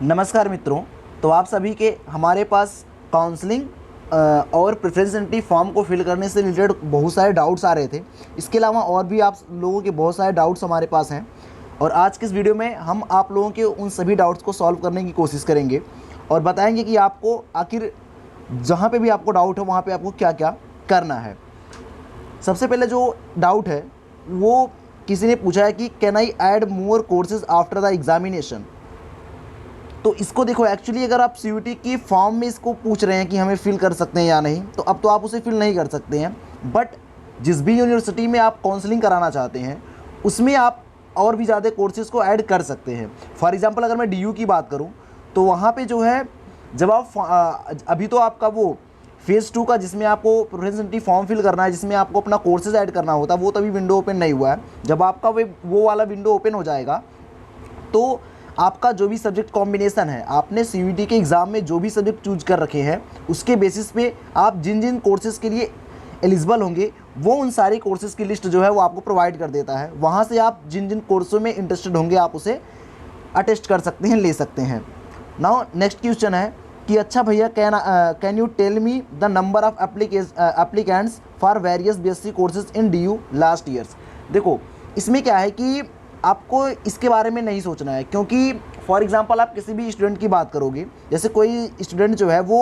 नमस्कार मित्रों। तो आप सभी के हमारे पास काउंसलिंग और प्रेफरेंस एंट्री फॉर्म को फिल करने से रिलेटेड बहुत सारे डाउट्स आ रहे थे। इसके अलावा और भी आप लोगों के बहुत सारे डाउट्स हमारे पास हैं और आज के इस वीडियो में हम आप लोगों के उन सभी डाउट्स को सॉल्व करने की कोशिश करेंगे और बताएंगे कि आपको आखिर जहाँ पे भी आपको डाउट है वहाँ पे आपको क्या क्या करना है। सबसे पहले जो डाउट है वो किसी ने पूछा है कि can I add more courses after the examination. तो इसको देखो, एक्चुअली अगर आप सीयूटी की फॉर्म में इसको पूछ रहे हैं कि हमें फिल कर सकते हैं या नहीं, तो अब तो आप उसे फिल नहीं कर सकते हैं। बट जिस भी यूनिवर्सिटी में आप काउंसलिंग कराना चाहते हैं उसमें आप और भी ज़्यादा कोर्सेज को ऐड कर सकते हैं। फॉर एग्जांपल अगर मैं डीयू की बात करूं तो वहाँ पे जो है जब आप अभी तो आपका वो फेज़ 2 का जिसमें आपको प्रेफरेंस एंट्री फॉर्म फिल करना है, जिसमें आपको अपना कोर्सेज ऐड करना होता है, वो तभी विंडो ओपन नहीं हुआ है। जब आपका वो वाला विंडो ओपन हो जाएगा तो आपका जो भी सब्जेक्ट कॉम्बिनेशन है, आपने सीयूटी के एग्ज़ाम में जो भी सब्जेक्ट चूज कर रखे हैं उसके बेसिस पे आप जिन जिन कोर्सेज़ के लिए एलिजिबल होंगे वो उन सारे कोर्सेज़ की लिस्ट जो है वो आपको प्रोवाइड कर देता है। वहाँ से आप जिन जिन कोर्सों में इंटरेस्टेड होंगे आप उसे अटेस्ट कर सकते हैं, ले सकते हैं। नाउ नेक्स्ट क्वेश्चन है कि अच्छा भैया can you tell me the number of applicants for various BSc courses in DU last years. देखो इसमें क्या है कि आपको इसके बारे में नहीं सोचना है, क्योंकि फॉर एग्जांपल आप किसी भी स्टूडेंट की बात करोगे, जैसे कोई स्टूडेंट जो है वो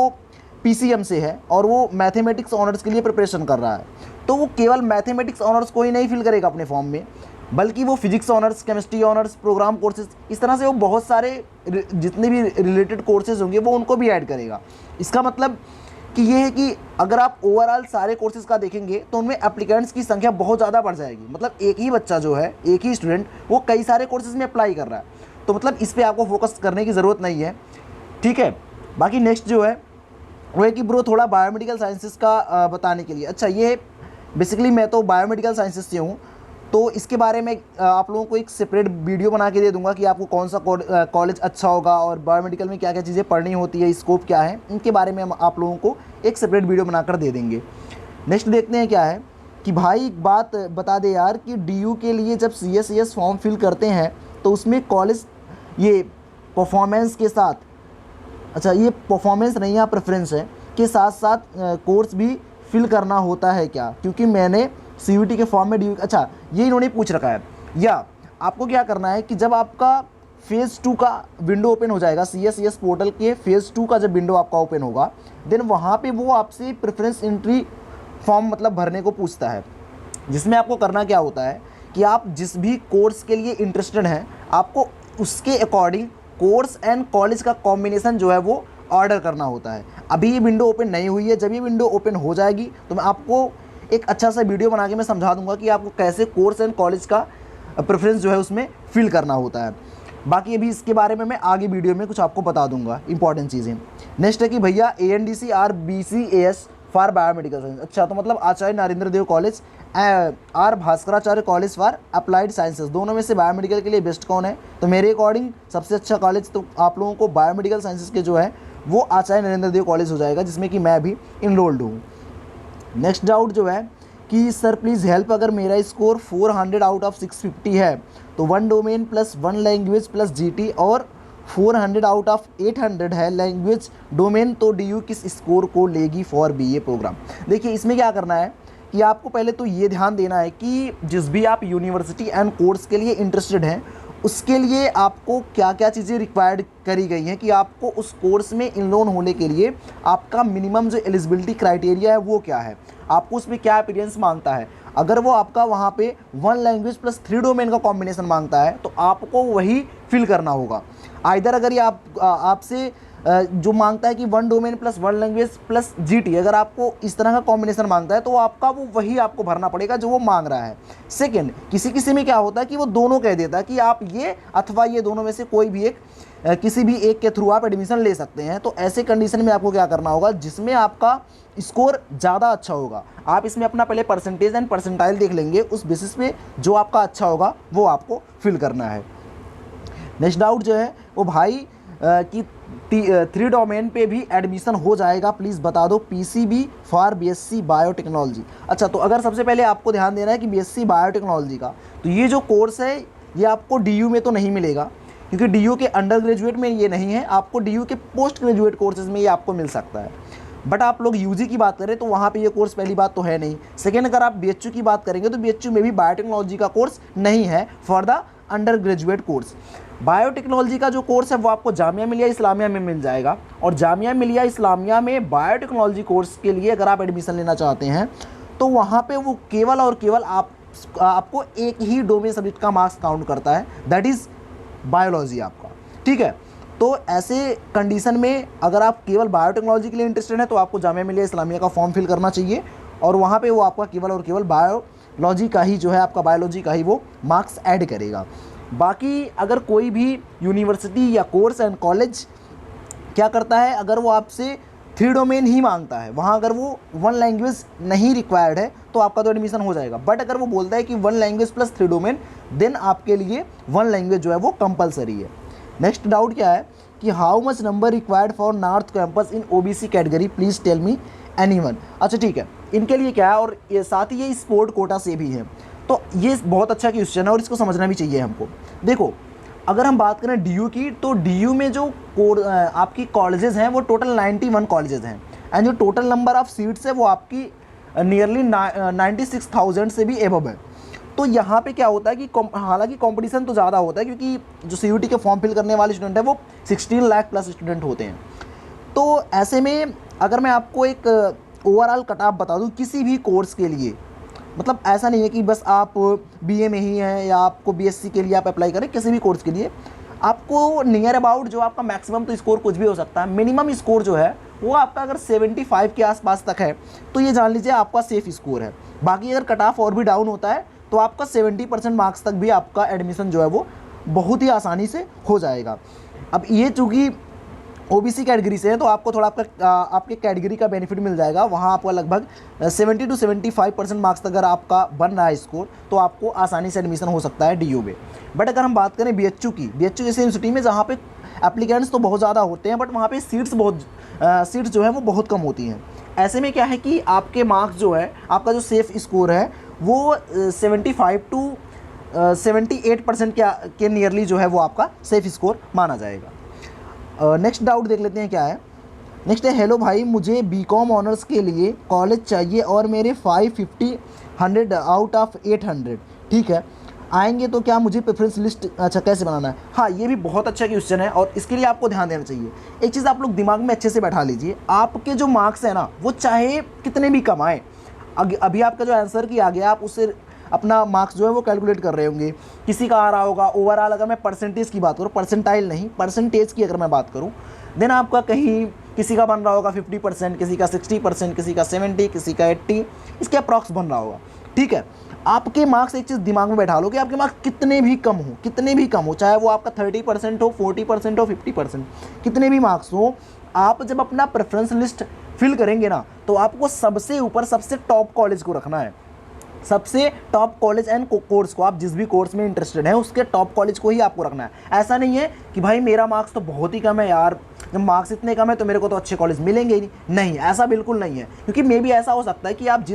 पीसीएम से है और वो मैथमेटिक्स ऑनर्स के लिए प्रिपरेशन कर रहा है, तो वो केवल मैथमेटिक्स ऑनर्स को ही नहीं फिल करेगा अपने फॉर्म में, बल्कि वो physics honours, chemistry honours, programme courses, इस तरह से वो बहुत सारे जितने भी रिलेटेड कोर्सेज होंगे वो उनको भी ऐड करेगा। इसका मतलब कि ये है कि अगर आप ओवरऑल सारे कोर्सेज का देखेंगे तो उनमें एप्लीकेंट्स की संख्या बहुत ज़्यादा बढ़ जाएगी। मतलब एक ही बच्चा जो है, एक ही स्टूडेंट, वो कई सारे कोर्सेज में अप्लाई कर रहा है, तो मतलब इस पर आपको फोकस करने की ज़रूरत नहीं है, ठीक है। बाकी नेक्स्ट जो है वो है कि ब्रो थोड़ा बायोमेडिकल साइंसेस का बताने के लिए। अच्छा, ये बेसिकली मैं तो बायोमेडिकल साइंसेस से हूँ, तो इसके बारे में आप लोगों को एक सेपरेट वीडियो बना के दे दूंगा कि आपको कौन सा कॉलेज अच्छा होगा और बायोमेडिकल में क्या क्या चीज़ें पढ़नी होती है, स्कोप क्या है, इनके बारे में हम आप लोगों को एक सेपरेट वीडियो बनाकर दे देंगे। नेक्स्ट देखते हैं क्या है कि भाई एक बात बता दे यार कि डीयू के लिए जब CSES फॉर्म फिल करते हैं तो उसमें कॉलेज ये परफॉर्मेंस के साथ, अच्छा ये परफॉर्मेंस नहीं है, प्रेफरेंस है, के साथ साथ कोर्स भी फिल करना होता है क्या? क्योंकि मैंने सीयूटी के फॉर्म में अच्छा ये इन्होंने पूछ रखा है। या आपको क्या करना है कि जब आपका फेज़ 2 का विंडो ओपन हो जाएगा, CSES पोर्टल के फेज़ 2 का जब विंडो आपका ओपन होगा, देन वहाँ पे वो आपसे प्रेफरेंस एंट्री फॉर्म मतलब भरने को पूछता है, जिसमें आपको करना क्या होता है कि आप जिस भी कोर्स के लिए इंटरेस्टेड हैं आपको उसके अकॉर्डिंग कोर्स एंड कॉलेज का कॉम्बिनेशन जो है वो ऑर्डर करना होता है। अभी ये विंडो ओपन नहीं हुई है, जब ये विंडो ओपन हो जाएगी तो मैं आपको एक अच्छा सा वीडियो बना के मैं समझा दूंगा कि आपको कैसे कोर्स एंड कॉलेज का प्रेफरेंस जो है उसमें फिल करना होता है। बाकी अभी इसके बारे में मैं आगे वीडियो में कुछ आपको बता दूंगा इंपॉर्टेंट चीज़ें। नेक्स्ट है कि भैया ANDC और BCAS फॉर बायोमेडिकल साइंस। अच्छा, तो मतलब Acharya Narendra Dev college or Bhaskaracharya college for applied sciences, दोनों में से बायोमेडिकल के लिए बेस्ट कौन है? तो मेरे अकॉर्डिंग सबसे अच्छा कॉलेज तो आप लोगों को बायोमेडिकल साइंसेज के जो है वो आचार्य नरेंद्र देव कॉलेज हो जाएगा, जिसमें कि मैं भी इनरोल्ड हूँ। नेक्स्ट डाउट जो है कि सर प्लीज़ हेल्प, अगर मेरा स्कोर 400 आउट ऑफ 650 है तो 1 domain plus 1 language plus GT और 400 आउट ऑफ 800 है लैंग्वेज डोमेन, तो DU किस स्कोर को लेगी फॉर BA प्रोग्राम? देखिए इसमें क्या करना है कि आपको पहले तो ये ध्यान देना है कि जिस भी आप यूनिवर्सिटी एंड कोर्स के लिए इंटरेस्टेड हैं उसके लिए आपको क्या क्या चीज़ें रिक्वायर्ड करी गई हैं कि आपको उस कोर्स में इनरोल होने के लिए आपका मिनिमम जो एलिजिबिलिटी क्राइटेरिया है वो क्या है, आपको उसमें क्या अपीयरेंस मांगता है। अगर वो आपका वहाँ पे 1 लैंग्वेज प्लस 3 डोमेन का कॉम्बिनेशन मांगता है तो आपको वही फिल करना होगा। आइदर अगर ये आपसे जो मांगता है कि 1 domain plus 1 language plus GT, अगर आपको इस तरह का कॉम्बिनेशन मांगता है तो आपका वो वही आपको भरना पड़ेगा जो वो मांग रहा है। सेकंड, किसी किसी में क्या होता है कि वो दोनों कह देता है कि आप ये अथवा ये दोनों में से कोई भी एक, किसी भी एक के थ्रू आप एडमिशन ले सकते हैं। तो ऐसे कंडीशन में आपको क्या करना होगा, जिसमें आपका स्कोर ज़्यादा अच्छा होगा, आप इसमें अपना पहले परसेंटेज एंड परसेंटाइल देख लेंगे, उस बेसिस पे जो आपका अच्छा होगा वो आपको फिल करना है। नेक्स्ट डाउट जो है वो भाई कि 3 डोमेन पे भी एडमिशन हो जाएगा, प्लीज़ बता दो, PCB फॉर BSc बायोटेक्नोलॉजी। अच्छा, तो अगर सबसे पहले आपको ध्यान देना है कि BSc बायोटेक्नोलॉजी का, तो ये जो कोर्स है ये आपको DU में तो नहीं मिलेगा, क्योंकि DU के अंडर ग्रेजुएट में ये नहीं है, आपको DU के पोस्ट ग्रेजुएट कोर्सेज में ये आपको मिल सकता है। बट आप लोग UG की बात करें तो वहाँ पे ये कोर्स पहली बात तो है नहीं। सेकेंड, अगर आप BHU की बात करेंगे तो BHU में भी बायोटेक्नोलॉजी का कोर्स नहीं है for the under graduate course. Biotechnology का जो कोर्स है वो आपको जामिया मिलिया इस्लामिया में मिल जाएगा, और जामिया मिलिया इस्लामिया में बायोटेक्नोलॉजी कोर्स के लिए अगर आप एडमिशन लेना चाहते हैं तो वहाँ पे वो केवल और केवल आपको एक ही डोमेन सब्जेक्ट का मार्क्स काउंट करता है, दैट इज़ बायोलॉजी आपका। ठीक है, तो ऐसे कंडीशन में अगर आप केवल बायोटेक्नोलॉजी के लिए इंटरेस्टेड हैं तो आपको जामिया मिलिया इस्लामिया का फॉर्म फिल करना चाहिए, और वहाँ पे वो आपका केवल और केवल बायोलॉजी का ही जो है आपका बायोलॉजी का ही वो मार्क्स ऐड करेगा। बाकी अगर कोई भी यूनिवर्सिटी या कोर्स एंड कॉलेज क्या करता है, अगर वो आपसे 3 डोमेन ही मांगता है, वहाँ अगर वो 1 लैंग्वेज नहीं रिक्वायर्ड है तो आपका तो एडमिशन हो जाएगा। बट अगर वो बोलता है कि 1 लैंग्वेज प्लस 3 डोमेन, देन आपके लिए 1 लैंग्वेज जो है वो कंपलसरी है। नेक्स्ट डाउट क्या है कि how much number required for north campus in OBC category, please tell me anyone. अच्छा ठीक है, इनके लिए क्या है, और ये साथ ही ये स्पोर्ट कोटा से भी है, तो ये बहुत अच्छा क्वेश्चन है और इसको समझना भी चाहिए हमको। देखो, अगर हम बात करें DU की, तो DU में जो आपकी कॉलेजेस हैं वो टोटल 91 कॉलेजेस हैं, एंड जो टोटल नंबर ऑफ सीट्स है वो आपकी नियरली 96,000 से भी एबव है। तो यहाँ पे क्या होता है कि हालांकि कंपटीशन तो ज़्यादा होता है, क्योंकि जो CUT के फॉर्म फिल करने वाले स्टूडेंट हैं वो 16 लाख प्लस स्टूडेंट होते हैं। तो ऐसे में अगर मैं आपको एक ओवरऑल कट ऑफ बता दूँ किसी भी कोर्स के लिए, मतलब ऐसा नहीं है कि बस आप BA में ही हैं या आपको BSc के लिए आप अप्लाई करें, किसी भी कोर्स के लिए आपको नियर अबाउट जो आपका मैक्सिमम तो स्कोर कुछ भी हो सकता है, मिनिमम स्कोर जो है वो आपका अगर 75 के आसपास तक है तो ये जान लीजिए आपका सेफ स्कोर है। बाकी अगर कट ऑफ और भी डाउन होता है तो आपका 70% मार्क्स तक भी आपका एडमिशन जो है वो बहुत ही आसानी से हो जाएगा। अब ये चूँकि OBC कैटेगरी से है तो आपको थोड़ा आपके कैटेगरी का बेनिफिट मिल जाएगा, वहाँ आपका लगभग 70 to 75% मार्क्स अगर आपका बन रहा है स्कोर तो आपको आसानी से एडमिशन हो सकता है DU में। बट अगर हम बात करें BHU की, BHU जैसे यूनिवर्सिटी में जहाँ पे एप्लीकेंट्स तो बहुत ज़्यादा होते हैं बट वहाँ पे सीट्स जो है वो बहुत कम होती हैं। ऐसे में क्या है कि आपके मार्क्स जो है, आपका जो सेफ स्कोर है वो 75 to 78% के नियरली जो है वो आपका सेफ स्कोर माना जाएगा। नेक्स्ट डाउट देख लेते हैं क्या है। नेक्स्ट है, हेलो भाई, मुझे BCom ऑनर्स के लिए कॉलेज चाहिए और मेरे 550 100 आउट ऑफ 800, ठीक है, आएंगे तो क्या मुझे प्रेफरेंस लिस्ट अच्छा कैसे बनाना है? हाँ, ये भी बहुत अच्छा क्वेश्चन है और इसके लिए आपको ध्यान देना चाहिए। एक चीज़ आप लोग दिमाग में अच्छे से बैठा लीजिए, आपके जो मार्क्स हैं ना वो चाहे कितने भी कम आए, अभी आपका जो आंसर की आ गया आप उससे अपना मार्क्स जो है वो कैलकुलेट कर रहे होंगे, किसी का आ रहा होगा ओवरऑल। अगर मैं परसेंटेज की बात करूँ, परसेंटाइल नहीं, परसेंटेज की अगर मैं बात करूँ, देन आपका कहीं किसी का बन रहा होगा 50%, किसी का 60%, किसी का 70, किसी का 80, इसके अप्रॉक्स बन रहा होगा। ठीक है, आपके मार्क्स एक चीज़ दिमाग में बैठा लो कि आपके मार्क्स कितने भी कम हो, चाहे वो आपका 30% हो, 40% हो, 50%, कितने भी मार्क्स हो, आप जब अपना प्रेफरेंस लिस्ट फिल करेंगे ना तो आपको सबसे ऊपर सबसे टॉप कॉलेज को रखना है, सबसे टॉप कॉलेज एंड कोर्स को, आप जिस भी कोर्स में इंटरेस्टेड हैं उसके टॉप कॉलेज को ही आपको रखना है। ऐसा नहीं है कि भाई मेरा मार्क्स तो बहुत ही कम है यार, जब मार्क्स इतने कम है तो मेरे को तो अच्छे कॉलेज मिलेंगे ही नहीं, ऐसा बिल्कुल नहीं है। क्योंकि मे भी ऐसा हो सकता है कि आप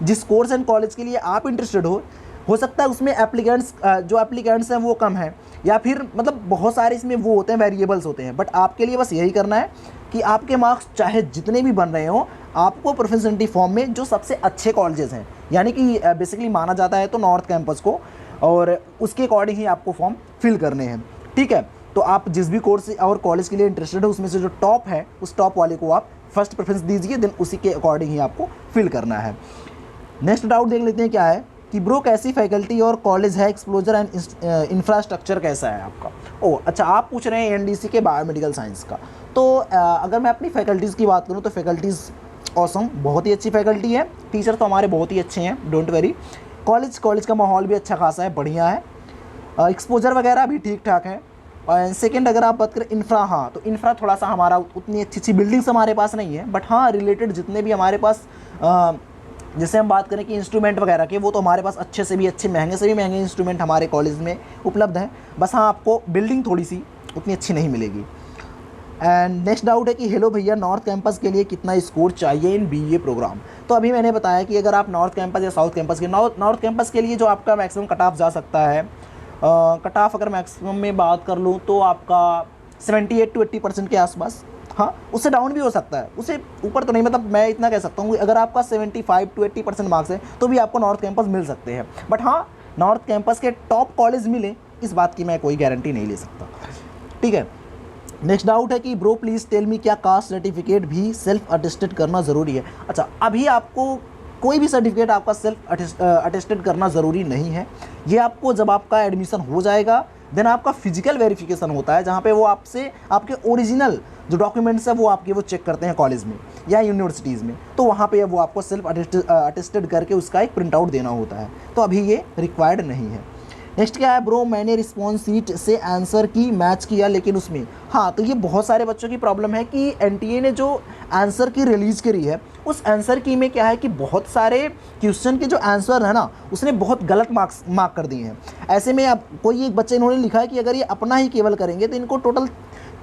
जिस कोर्स एंड कॉलेज के लिए आप इंटरेस्टेड हो सकता है उसमें जो एप्लीकेंट्स हैं वो कम हैं, या फिर मतलब बहुत सारे इसमें वो होते हैं, वेरिएबल्स होते हैं। बट आपके लिए बस यही करना है कि आपके मार्क्स चाहे जितने भी बन रहे हो, आपको प्रोफेशनलिटी फॉर्म में जो सबसे अच्छे कॉलेजेस हैं, यानी कि बेसिकली माना जाता है तो नॉर्थ कैंपस को, और उसके अकॉर्डिंग ही आपको फॉर्म फिल करने हैं। ठीक है, तो आप जिस भी कोर्स और कॉलेज के लिए इंटरेस्टेड हो उसमें से जो टॉप है उस टॉप वाले को आप फर्स्ट प्रेफरेंस दीजिए, देन उसी के अकॉर्डिंग ही आपको फिल करना है। नेक्स्ट डाउट देख लेते हैं क्या है कि ब्रो कैसी फैकल्टी और कॉलेज है, एक्सपोजर एंड इंफ्रास्ट्रक्चर कैसा है आपका? अच्छा, आप पूछ रहे हैं NDC के बायोमेडिकल साइंस का। तो अगर मैं अपनी फैकल्टीज़ की बात करूँ तो फैकल्टीज़ ऑसम, बहुत ही अच्छी फैकल्टी है, टीचर तो हमारे बहुत ही अच्छे हैं, डोंट वरी। कॉलेज का माहौल भी अच्छा खासा है, बढ़िया है, एक्सपोजर वगैरह भी ठीक ठाक है। और सेकेंड अगर आप बात करें इंफ्रा, हाँ तो इंफ्रा थोड़ा सा हमारा उतनी अच्छी बिल्डिंग्स हमारे पास नहीं है, बट हाँ रिलेटेड जितने भी हमारे पास जैसे हम बात करें कि इंस्ट्रूमेंट वगैरह के, वो तो हमारे पास अच्छे से भी अच्छे, महंगे से भी महंगे इंस्ट्रूमेंट हमारे कॉलेज में उपलब्ध हैं। बस हाँ, आपको बिल्डिंग थोड़ी सी उतनी अच्छी नहीं मिलेगी। एंड नेक्स्ट डाउट है कि हेलो भैया, नॉर्थ कैंपस के लिए कितना स्कोर चाहिए इन BA प्रोग्राम? तो अभी मैंने बताया कि अगर आप नॉर्थ कैंपस या साउथ कैंपस के नॉर्थ कैंपस के लिए जो आपका मैक्सिमम कट ऑफ जा सकता है कट ऑफ अगर मैक्सिमम में बात कर लूँ तो आपका 78 to 80% के आसपास, हाँ उससे डाउन भी हो सकता है, उससे ऊपर तो नहीं, मतलब मैं इतना कह सकता हूँ अगर आपका 75 to 80% मार्क्स है तो भी आपको नॉर्थ कैंपस मिल सकते हैं। बट हाँ, नॉर्थ कैंपस के टॉप कॉलेज मिले इस बात की मैं कोई गारंटी नहीं ले सकता, ठीक है। नेक्स्ट डाउट है कि ब्रो प्लीज़ टेल मी, क्या कास्ट सर्टिफिकेट भी सेल्फ अटेस्टेड करना ज़रूरी है? अच्छा, अभी आपको कोई भी सर्टिफिकेट आपका सेल्फ अटेस्टेड करना ज़रूरी नहीं है। ये आपको जब आपका एडमिशन हो जाएगा देन आपका फिजिकल वेरिफिकेशन होता है, जहाँ पे वो आपसे आपके ओरिजिनल जो डॉक्यूमेंट्स है वो चेक करते हैं कॉलेज में या यूनिवर्सिटीज़ में, तो वहाँ पे वो आपको सेल्फ अटेस्टेड करके उसका एक प्रिंट आउट देना होता है, तो अभी ये रिक्वायर्ड नहीं है। नेक्स्ट क्या है ब्रो, मैंने रिस्पॉन्स शीट से आंसर की मैच किया लेकिन उसमें, हाँ तो ये बहुत सारे बच्चों की प्रॉब्लम है कि एनटीए ने जो आंसर की रिलीज़ करी है उस आंसर की में क्या है कि बहुत सारे क्वेश्चन के जो आंसर है ना उसने बहुत गलत मार्क कर दिए हैं। ऐसे में अब कोई एक बच्चे इन्होंने लिखा है कि अगर ये अपना ही केवल करेंगे तो इनको टोटल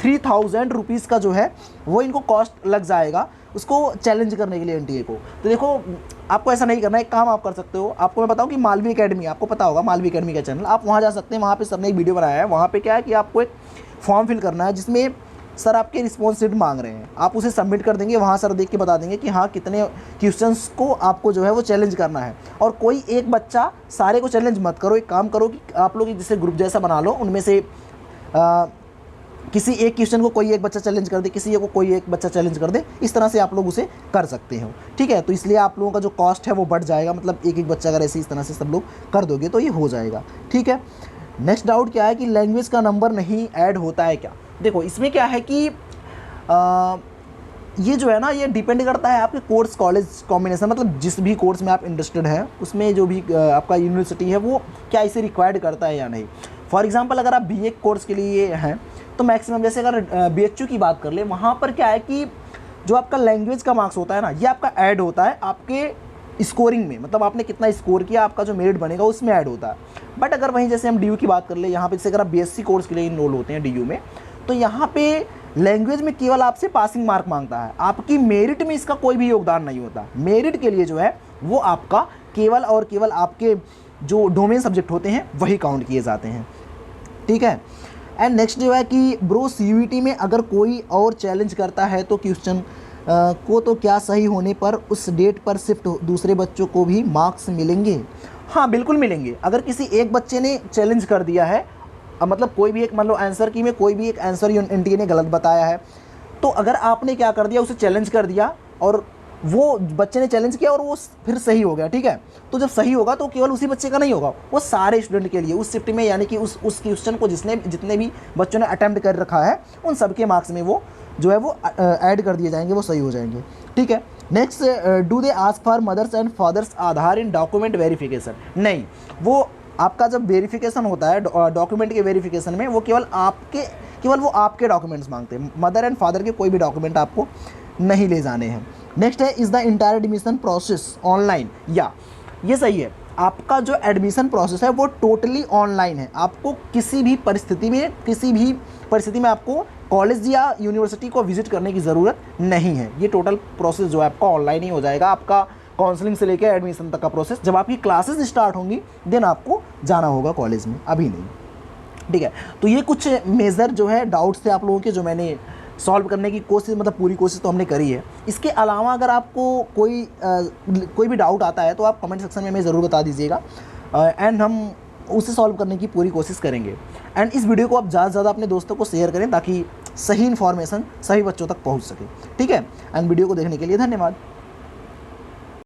3000 रुपीज़ का जो है वो इनको कॉस्ट लग जाएगा उसको चैलेंज करने के लिए एनटीए को। तो देखो आपको ऐसा नहीं करना है, एक काम आप कर सकते हो, आपको मैं बताऊं कि मालवी एकेडमी, आपको पता होगा मालवी एकेडमी का चैनल, आप वहां जा सकते हैं। वहां पे सर ने एक वीडियो बनाया है, वहां पे क्या है कि आपको एक फॉर्म फिल करना है जिसमें सर आपके रिस्पॉन्स शीट मांग रहे हैं, आप उसे सबमिट कर देंगे, वहाँ सर देख के बता देंगे कि हाँ कितने क्वेश्चंस को आपको जो है वो चैलेंज करना है। और कोई एक बच्चा सारे को चैलेंज मत करो, एक काम करो कि आप लोग जैसे ग्रुप जैसा बना लो, उनमें से किसी एक क्वेश्चन को कोई एक बच्चा चैलेंज कर दे, किसी को कोई एक बच्चा चैलेंज कर दे, इस तरह से आप लोग उसे कर सकते हो, ठीक है। तो इसलिए आप लोगों का जो कॉस्ट है वो बढ़ जाएगा, मतलब एक एक बच्चा अगर ऐसे इस तरह से सब लोग कर दोगे तो ये हो जाएगा, ठीक है। नेक्स्ट डाउट क्या है कि लैंग्वेज का नंबर नहीं ऐड होता है क्या? देखो इसमें क्या है कि ये जो है ना ये डिपेंड करता है आपके कोर्स कॉलेज कॉम्बिनेशन, मतलब जिस भी कोर्स में आप इंटरेस्टेड हैं उसमें जो भी आपका यूनिवर्सिटी है वो क्या इसे रिक्वायर्ड करता है या नहीं। फॉर एग्जांपल अगर आप बीए कोर्स के लिए हैं तो मैक्सिमम जैसे अगर बीएचयू की बात कर ले, वहाँ पर क्या है कि जो आपका लैंग्वेज का मार्क्स होता है ना ये आपका ऐड होता है आपके स्कोरिंग में, मतलब आपने कितना स्कोर किया आपका जो मेरिट बनेगा उसमें ऐड होता है। बट अगर वहीं जैसे हम डीयू की बात कर ले, यहाँ पे जैसे अगर आप बीएससी कोर्स के लिए इनरोल होते हैं डीयू में, तो यहाँ पे लैंग्वेज में केवल आपसे पासिंग मार्क मांगता है, आपकी मेरिट में इसका कोई भी योगदान नहीं होता। मेरिट के लिए जो है वो आपका केवल और केवल आपके जो डोमेन सब्जेक्ट होते हैं वही काउंट किए जाते हैं, ठीक है। एंड नेक्स्ट जो है कि ब्रो सीयूईटी में अगर कोई और चैलेंज करता है तो क्वेश्चन को तो क्या सही होने पर उस डेट पर शिफ्ट दूसरे बच्चों को भी मार्क्स मिलेंगे? हाँ बिल्कुल मिलेंगे। अगर किसी एक बच्चे ने चैलेंज कर दिया है, मतलब कोई भी एक मान लो आंसर की में कोई भी एक आंसर एनटीए ने गलत बताया है, तो अगर आपने क्या कर दिया उसे चैलेंज कर दिया और वो बच्चे ने चैलेंज किया और वो फिर सही हो गया, ठीक है, तो जब सही होगा तो केवल उसी बच्चे का नहीं होगा, वो सारे स्टूडेंट के लिए उस शिफ्ट में, यानी कि उस क्वेश्चन को जितने भी बच्चों ने अटैम्प्ट कर रखा है उन सबके मार्क्स में वो जो है वो ऐड कर दिए जाएंगे, वो सही हो जाएंगे, ठीक है। Next, do they ask for mother's and father's Aadhaar in document verification? नहीं, वो आपका जब वेरिफिकेशन होता है डॉक्यूमेंट के वेरिफिकेशन में वो केवल वो आपके डॉक्यूमेंट्स मांगते हैं, मदर एंड फादर के कोई भी डॉक्यूमेंट आपको नहीं ले जाने हैं। नेक्स्ट है, is the entire admission process online? या ये सही है, आपका जो एडमिशन प्रोसेस है वो टोटली ऑनलाइन है। आपको किसी भी परिस्थिति में आपको कॉलेज या यूनिवर्सिटी को विजिट करने की ज़रूरत नहीं है। ये टोटल प्रोसेस जो है आपका ऑनलाइन ही हो जाएगा। आपका काउंसलिंग से लेकर एडमिशन तक का प्रोसेस, जब आपकी क्लासेस स्टार्ट होंगी देन आपको जाना होगा कॉलेज में, अभी नहीं, ठीक है। तो ये कुछ मेजर जो है डाउट्स थे आप लोगों के जो मैंने सॉल्व करने की कोशिश, मतलब पूरी कोशिश तो हमने करी है। इसके अलावा अगर आपको कोई भी डाउट आता है तो आप कमेंट सेक्शन में हमें ज़रूर बता दीजिएगा एंड हम उसे सॉल्व करने की पूरी कोशिश करेंगे। एंड इस वीडियो को आप ज़्यादा से ज़्यादा अपने दोस्तों को शेयर करें ताकि सही इन्फॉर्मेशन सभी बच्चों तक पहुंच सके, ठीक है। एंड वीडियो को देखने के लिए धन्यवाद।